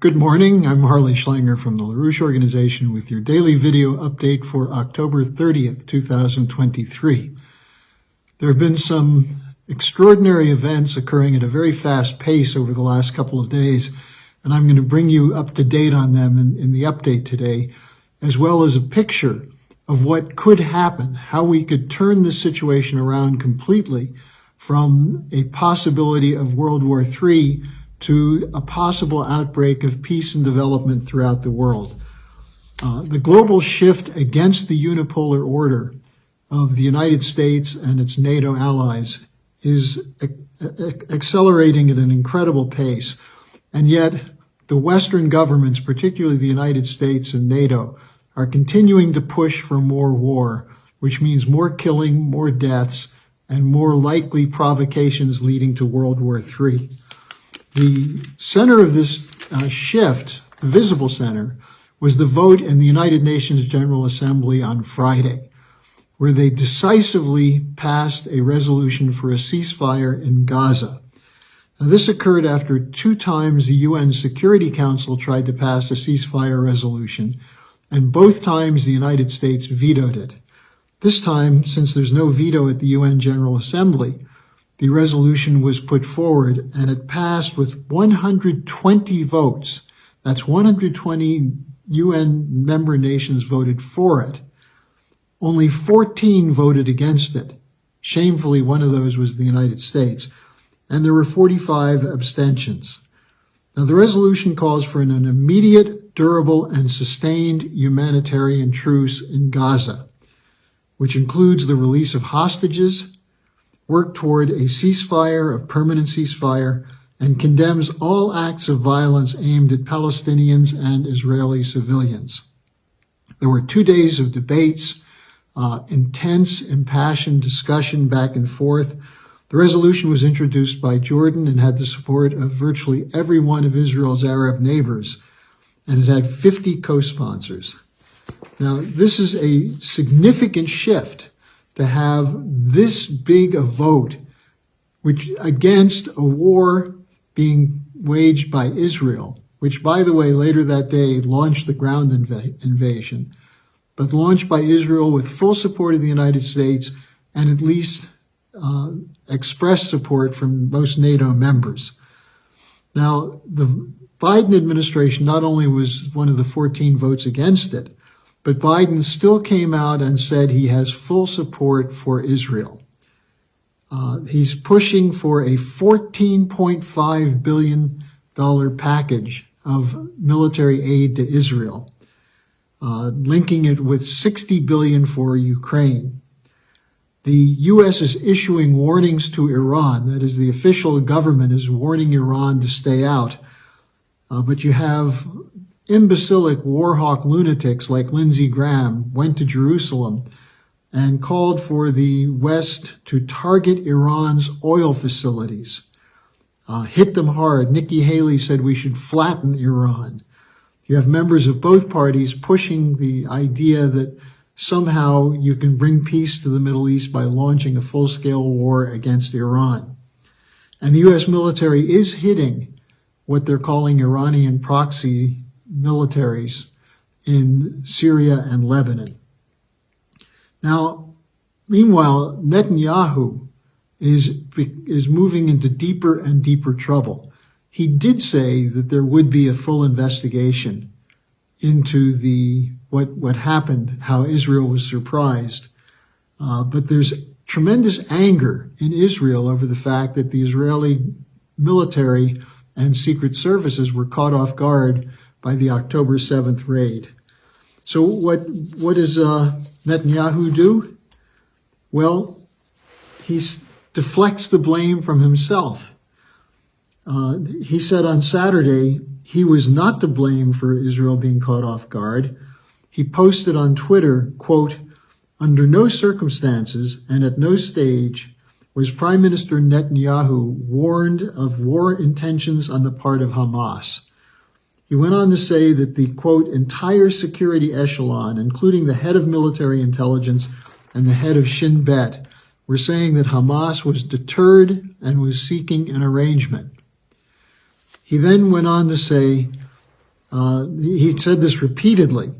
Good morning, I'm Harley Schlanger from the LaRouche Organization with your daily video update for October 30th, 2023. There have been some extraordinary events occurring at a very fast pace over the last couple of days, and I'm going to bring you up to date on them in the update today, as well as a picture of what could happen, how we could turn this situation around completely from a possibility of World War III to a possible outbreak of peace and development throughout the world. The global shift against the unipolar order of the United States and its NATO allies is accelerating at an incredible pace, and yet the Western governments, particularly the United States and NATO, are continuing to push for more war, which means more killing, more deaths, and more likely provocations leading to World War III. The center of this shift, the visible center, was the vote in the United Nations General Assembly on Friday, where they decisively passed a resolution for a ceasefire in Gaza. Now, this occurred after 2 times the UN Security Council tried to pass a ceasefire resolution, and both times the United States vetoed it. This time, since there's no veto at the UN General Assembly, the resolution was put forward, and it passed with 120 votes. That's 120 UN member nations voted for it. Only 14 voted against it. Shamefully, one of those was the United States. And there were 45 abstentions. Now, the resolution calls for an immediate, durable, and sustained humanitarian truce in Gaza, which includes the release of hostages, work toward a ceasefire, a permanent ceasefire, and condemns all acts of violence aimed at Palestinians and Israeli civilians. There were 2 days of debates, intense, impassioned discussion back and forth. The resolution was introduced by Jordan and had the support of virtually every one of Israel's Arab neighbors, and it had 50 co-sponsors. Now, this is a significant shift to have this big a vote, which against a war being waged by Israel, which, by the way, later that day launched the ground invasion, but launched by Israel with full support of the United States and at least expressed support from most NATO members. Now, the Biden administration not only was one of the 14 votes against it, but Biden still came out and said he has full support for Israel. He's pushing for a $14.5 billion package of military aid to Israel, linking it with $60 billion for Ukraine. The U.S. is issuing warnings to Iran. That is, the official government is warning Iran to stay out. But you have imbecilic warhawk lunatics like Lindsey Graham went to Jerusalem and called for the West to target Iran's oil facilities, hit them hard. Nikki Haley said we should flatten Iran. You have members of both parties pushing the idea that somehow you can bring peace to the Middle East by launching a full-scale war against Iran. And the U.S. military is hitting what they're calling Iranian proxy militaries in Syria and Lebanon. Now, meanwhile, Netanyahu is moving into deeper and deeper trouble. He did say that there would be a full investigation into what happened, how Israel was surprised. But there's tremendous anger in Israel over the fact that the Israeli military and secret services were caught off guard by the October 7th raid. So what does Netanyahu do? Well, he deflects the blame from himself. He said on Saturday he was not to blame for Israel being caught off guard. He posted on Twitter, quote, "Under no circumstances and at no stage was Prime Minister Netanyahu warned of war intentions on the part of Hamas." He went on to say that the, quote, "entire security echelon, including the head of military intelligence and the head of Shin Bet, were saying that Hamas was deterred and was seeking an arrangement." He then went on to say He said this repeatedly,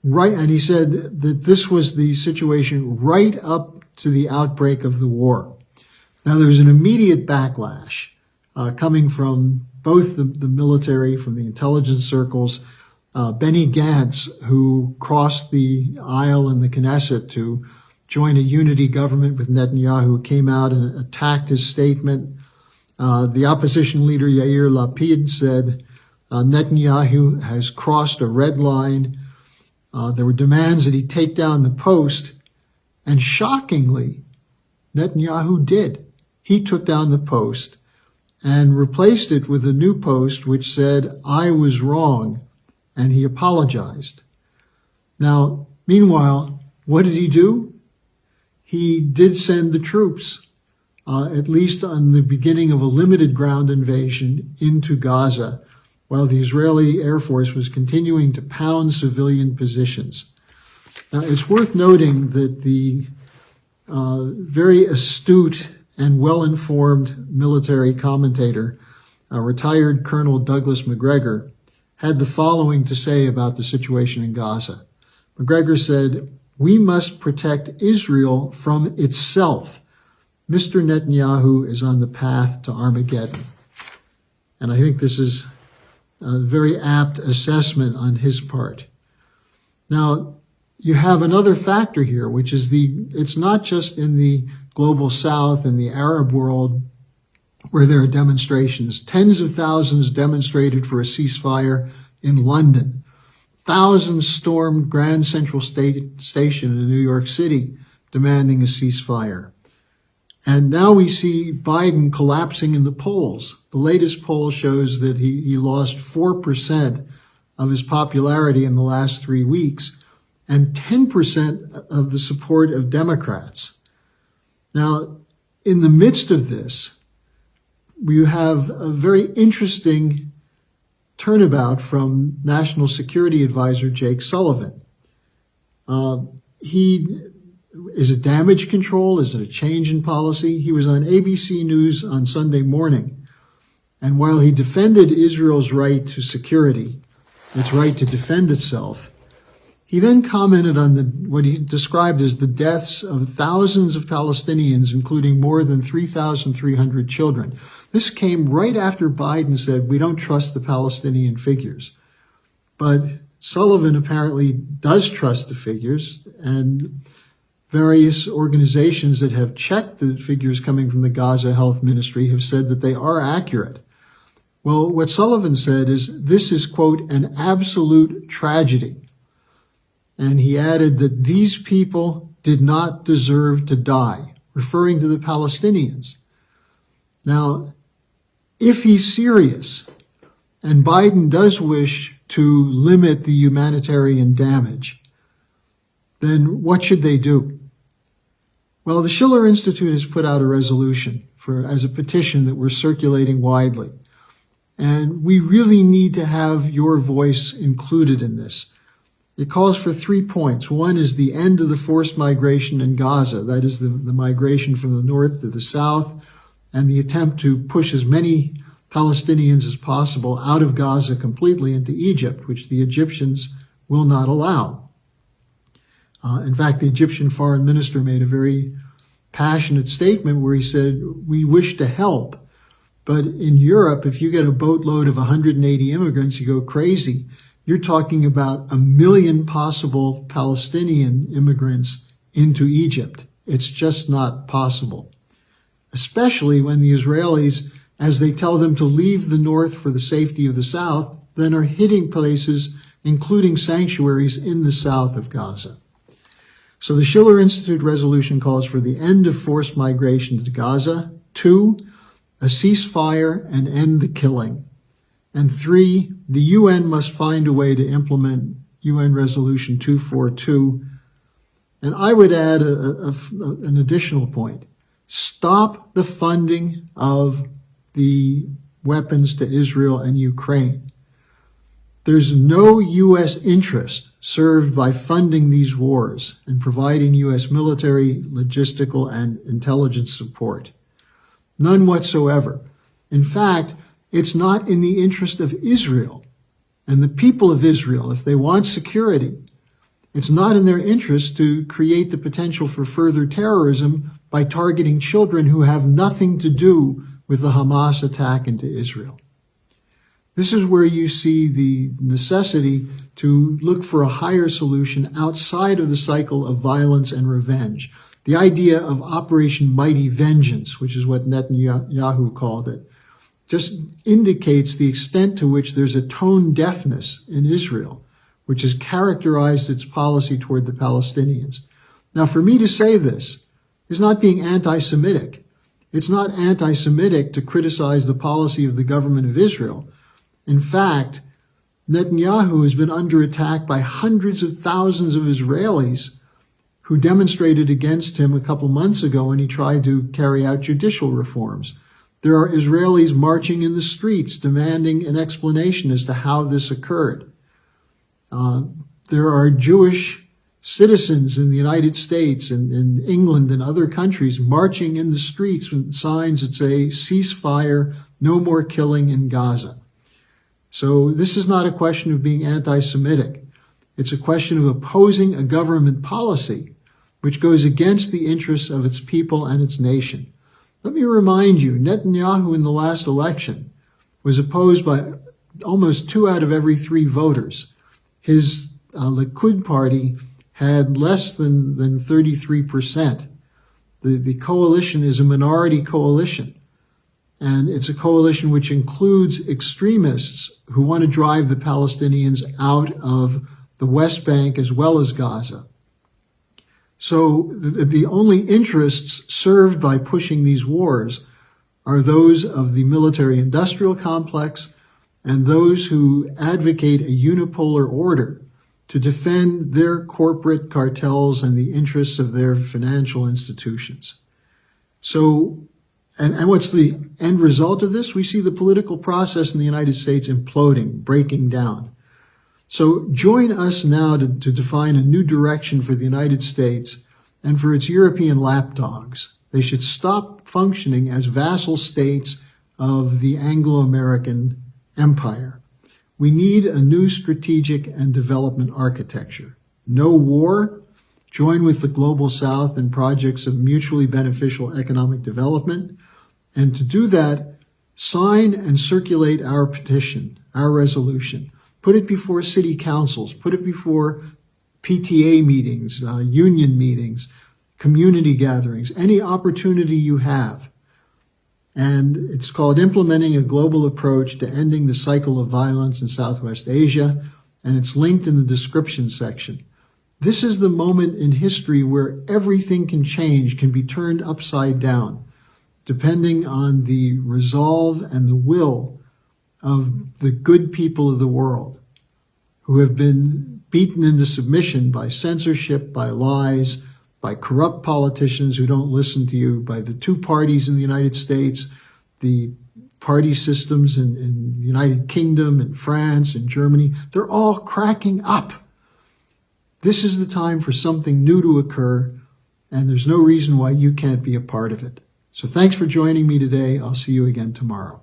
right? And he said that this was the situation right up to the outbreak of the war. Now, there was an immediate backlash coming from both the military, from the intelligence circles. Benny Gantz, who crossed the aisle in the Knesset to join a unity government with Netanyahu, came out and attacked his statement. The opposition leader Yair Lapid said Netanyahu has crossed a red line. There were demands that he take down the post, and shockingly, Netanyahu did. He took down the post and replaced it with a new post which said, "I was wrong," and he apologized. Now, meanwhile, what did he do? He did send the troops, at least on the beginning of a limited ground invasion into Gaza, while the Israeli Air Force was continuing to pound civilian positions. Now, it's worth noting that the very astute and well-informed military commentator, retired Colonel Douglas Macgregor, had the following to say about the situation in Gaza. Macgregor said, "We must protect Israel from itself. Mr. Netanyahu is on the path to Armageddon." And I think this is a very apt assessment on his part. Now, you have another factor here, which is it's not just in the global south and the Arab world where there are demonstrations. Tens of thousands demonstrated for a ceasefire in London. Thousands stormed Grand Central Station in New York City demanding a ceasefire. And now we see Biden collapsing in the polls. The latest poll shows that he lost 4% of his popularity in the last 3 weeks and 10% of the support of Democrats. Now, in the midst of this, we have a very interesting turnabout from National Security Advisor Jake Sullivan. Is it damage control? Is it a change in policy? He was on ABC News on Sunday morning, and while he defended Israel's right to security, its right to defend itself, he then commented on what he described as the deaths of thousands of Palestinians, including more than 3,300 children. This came right after Biden said, "We don't trust the Palestinian figures." But Sullivan apparently does trust the figures, and various organizations that have checked the figures coming from the Gaza Health Ministry have said that they are accurate. Well, what Sullivan said is this is, quote, "an absolute tragedy." And he added that these people did not deserve to die, referring to the Palestinians. Now, if he's serious, and Biden does wish to limit the humanitarian damage, then what should they do? Well, the Schiller Institute has put out a resolution as a petition that we're circulating widely. And we really need to have your voice included in this. It calls for 3 points. One is the end of the forced migration in Gaza. That is the migration from the north to the south, and the attempt to push as many Palestinians as possible out of Gaza completely into Egypt, which the Egyptians will not allow. In fact, the Egyptian foreign minister made a very passionate statement where he said, "We wish to help, but in Europe, if you get a boatload of 180 immigrants, you go crazy. You're talking about 1 million possible Palestinian immigrants into Egypt. It's just not possible." Especially when the Israelis, as they tell them to leave the north for the safety of the south, then are hitting places, including sanctuaries in the south of Gaza. So the Schiller Institute resolution calls for the end of forced migration to Gaza. 2, a ceasefire and end the killing. And 3, the UN must find a way to implement UN Resolution 242. And I would add an additional point. Stop the funding of the weapons to Israel and Ukraine. There's no U.S. interest served by funding these wars and providing U.S. military, logistical, and intelligence support. None whatsoever. In fact, it's not in the interest of Israel And the people of Israel, if they want security, it's not in their interest to create the potential for further terrorism by targeting children who have nothing to do with the Hamas attack into Israel. This is where you see the necessity to look for a higher solution outside of the cycle of violence and revenge. The idea of Operation Mighty Vengeance, which is what Netanyahu called it, just indicates the extent to which there's a tone deafness in Israel, which has characterized its policy toward the Palestinians. Now, for me to say this is not being anti-Semitic. It's not anti-Semitic to criticize the policy of the government of Israel. In fact, Netanyahu has been under attack by hundreds of thousands of Israelis who demonstrated against him a couple months ago when he tried to carry out judicial reforms. There are Israelis marching in the streets demanding an explanation as to how this occurred. There are Jewish citizens in the United States and in England and other countries marching in the streets with signs that say, "Ceasefire, no more killing in Gaza." So this is not a question of being anti-Semitic. It's a question of opposing a government policy which goes against the interests of its people and its nation. Let me remind you, Netanyahu in the last election was opposed by almost 2 out of every 3 voters. His Likud party had less than 33%. The coalition is a minority coalition. And it's a coalition which includes extremists who want to drive the Palestinians out of the West Bank as well as Gaza. So the only interests served by pushing these wars are those of the military-industrial complex and those who advocate a unipolar order to defend their corporate cartels and the interests of their financial institutions. So, and what's the end result of this? We see the political process in the United States imploding, breaking down. So join us now to define a new direction for the United States and for its European lapdogs. They should stop functioning as vassal states of the Anglo-American empire. We need a new strategic and development architecture. No war. Join with the Global South in projects of mutually beneficial economic development. And to do that, sign and circulate our petition, our resolution. Put it before city councils. Put it before PTA meetings, union meetings, community gatherings, any opportunity you have. And it's called Implementing a Global Approach to Ending the Cycle of Violence in Southwest Asia, and it's linked in the description section. This is the moment in history where everything can change, can be turned upside down, depending on the resolve and the will of the good people of the world who have been beaten into submission by censorship, by lies, by corrupt politicians who don't listen to you, by the 2 parties in the United States, the party systems in the United Kingdom and France and Germany. They're all cracking up. This is the time for something new to occur, and there's no reason why you can't be a part of it. So thanks for joining me today. I'll see you again tomorrow.